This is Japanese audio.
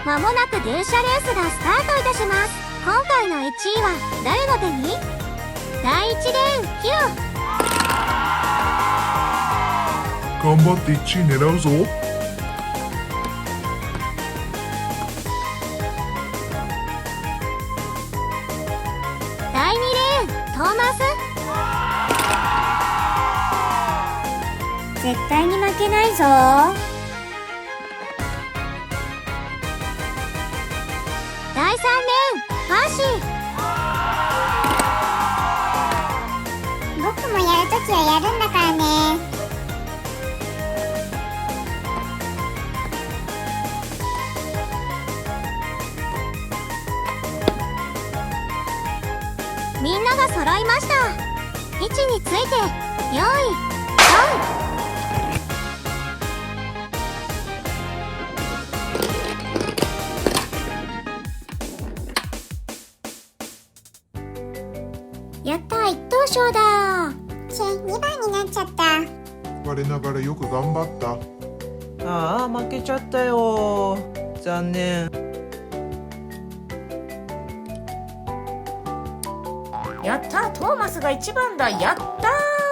まもなく電車レースがスタートいたします。今回の1位は誰の手に？第1レーンヒロ。頑張って1位狙うぞ。第2レーントーマス。絶対に負けないぞ。第3レーンファーシー。僕もやるときはやるんだからね。みんなが揃いました。位置について用意ドン。やったー、1等賞だー。2番になっちゃった。我ながらよく頑張った。ああ、負けちゃったよ。残念。やったー、トーマスが1番だ。やったー。